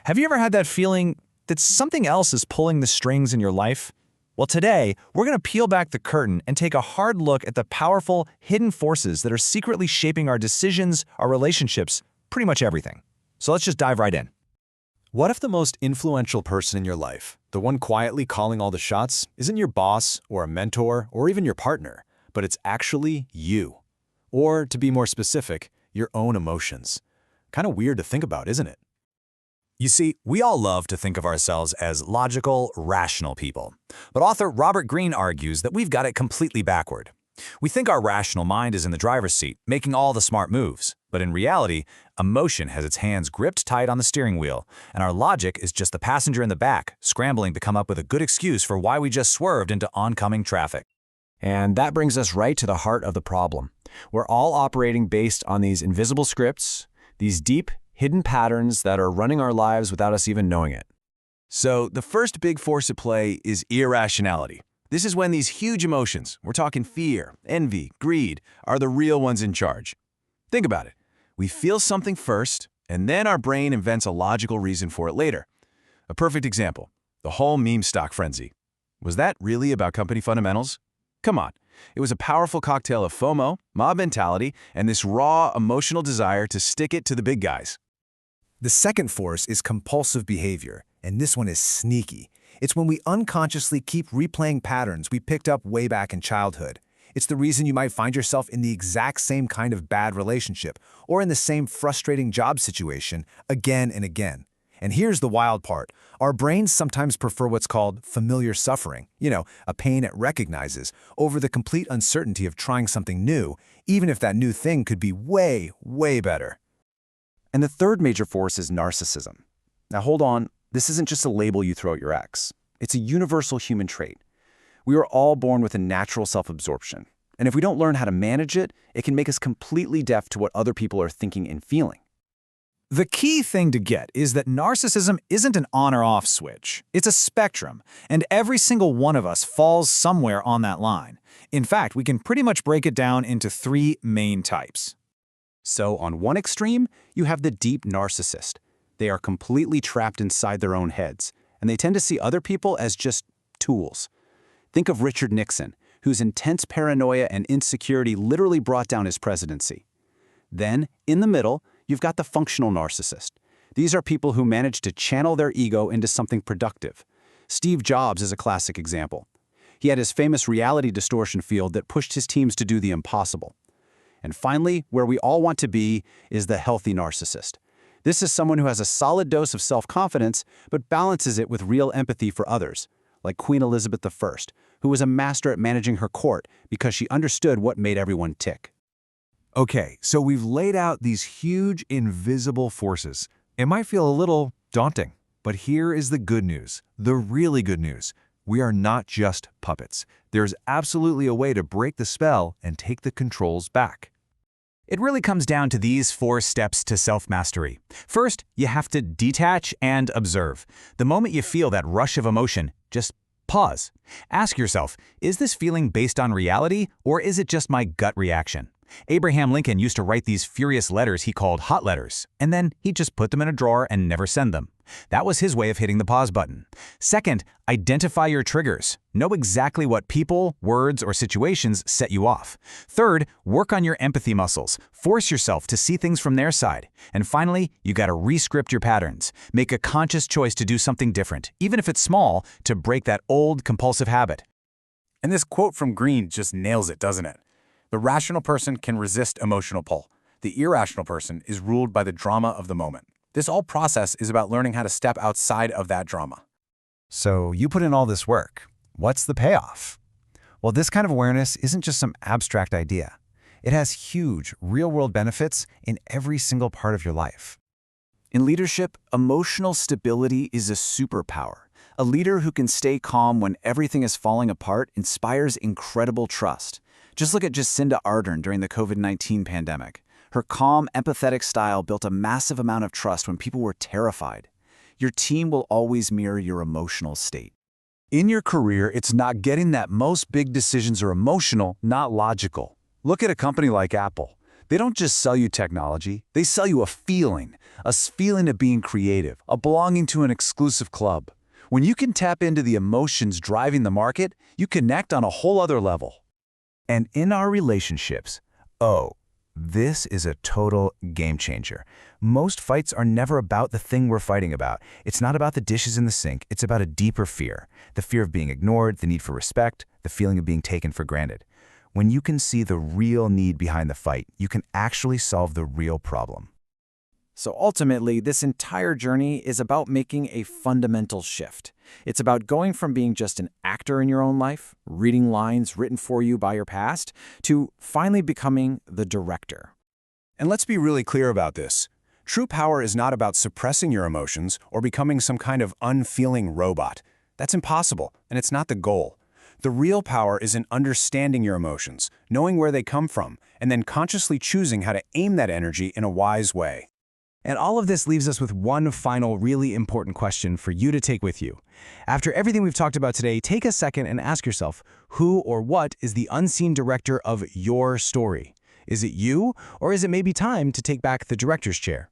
Have you ever had that feeling that something else is pulling the strings in your life? Well, today, we're going to peel back the curtain and take a hard look at the powerful, hidden forces that are secretly shaping our decisions, our relationships, pretty much everything. So let's just dive right in. What if the most influential person in your life, the one quietly calling all the shots, isn't your boss or a mentor or even your partner, but it's actually you? Or, to be more specific, your own emotions. Kind of weird to think about, isn't it? You see, we all love to think of ourselves as logical, rational people. But author Robert Greene argues that we've got it completely backward. We think our rational mind is in the driver's seat, making all the smart moves. But in reality, emotion has its hands gripped tight on the steering wheel, and our logic is just the passenger in the back, scrambling to come up with a good excuse for why we just swerved into oncoming traffic. And that brings us right to the heart of the problem. We're all operating based on these invisible scripts, these deep, hidden patterns that are running our lives without us even knowing it. So the first big force at play is irrationality. This is when these huge emotions, we're talking fear, envy, greed, are the real ones in charge. Think about it. We feel something first, and then our brain invents a logical reason for it later. A perfect example, the whole meme stock frenzy. Was that really about company fundamentals? Come on. It was a powerful cocktail of FOMO, mob mentality, and this raw, emotional desire to stick it to the big guys. The second force is compulsive behavior, and this one is sneaky. It's when we unconsciously keep replaying patterns we picked up way back in childhood. It's the reason you might find yourself in the exact same kind of bad relationship or in the same frustrating job situation again and again. And here's the wild part. Our brains sometimes prefer what's called familiar suffering, a pain it recognizes, over the complete uncertainty of trying something new, even if that new thing could be way, way better. And the third major force is narcissism. Now hold on, this isn't just a label you throw at your ex. It's a universal human trait. We are all born with a natural self-absorption. And if we don't learn how to manage it, it can make us completely deaf to what other people are thinking and feeling. The key thing to get is that narcissism isn't an on or off switch. It's a spectrum, and every single one of us falls somewhere on that line. In fact, we can pretty much break it down into three main types. So on one extreme, you have the deep narcissist. They are completely trapped inside their own heads, and they tend to see other people as just tools. Think of Richard Nixon, whose intense paranoia and insecurity literally brought down his presidency. Then, in the middle, you've got the functional narcissist. These are people who manage to channel their ego into something productive. Steve Jobs is a classic example. He had his famous reality distortion field that pushed his teams to do the impossible. And finally, where we all want to be is the healthy narcissist. This is someone who has a solid dose of self-confidence, but balances it with real empathy for others, like Queen Elizabeth I, who was a master at managing her court because she understood what made everyone tick. Okay, so we've laid out these huge, invisible forces. It might feel a little daunting, but here is the good news, the really good news. We are not just puppets. There's absolutely a way to break the spell and take the controls back. It really comes down to these 4 steps to self-mastery. First, you have to detach and observe. The moment you feel that rush of emotion, just pause. Ask yourself, is this feeling based on reality, or is it just my gut reaction? Abraham Lincoln used to write these furious letters he called hot letters, and then he'd just put them in a drawer and never send them. That was his way of hitting the pause button. Second, identify your triggers. Know exactly what people, words, or situations set you off. Third, work on your empathy muscles. Force yourself to see things from their side. And finally, you gotta re-script your patterns. Make a conscious choice to do something different, even if it's small, to break that old compulsive habit. And this quote from Greene just nails it, doesn't it? The rational person can resist emotional pull. The irrational person is ruled by the drama of the moment. This whole process is about learning how to step outside of that drama. So you put in all this work. What's the payoff? Well, this kind of awareness isn't just some abstract idea. It has huge, real-world benefits in every single part of your life. In leadership, emotional stability is a superpower. A leader who can stay calm when everything is falling apart inspires incredible trust. Just look at Jacinda Ardern during the COVID-19 pandemic. Her calm, empathetic style built a massive amount of trust when people were terrified. Your team will always mirror your emotional state. In your career, it's not getting that most big decisions are emotional, not logical. Look at a company like Apple. They don't just sell you technology, they sell you a feeling of being creative, a belonging to an exclusive club. When you can tap into the emotions driving the market, you connect on a whole other level. And in our relationships, this is a total game changer. Most fights are never about the thing we're fighting about. It's not about the dishes in the sink. It's about a deeper fear. The fear of being ignored, the need for respect, the feeling of being taken for granted. When you can see the real need behind the fight, you can actually solve the real problem. So ultimately, this entire journey is about making a fundamental shift. It's about going from being just an actor in your own life, reading lines written for you by your past, to finally becoming the director. And let's be really clear about this. True power is not about suppressing your emotions or becoming some kind of unfeeling robot. That's impossible, and it's not the goal. The real power is in understanding your emotions, knowing where they come from, and then consciously choosing how to aim that energy in a wise way. And all of this leaves us with one final really important question for you to take with you. After everything we've talked about today, take a second and ask yourself, who or what is the unseen director of your story? Is it you, or is it maybe time to take back the director's chair?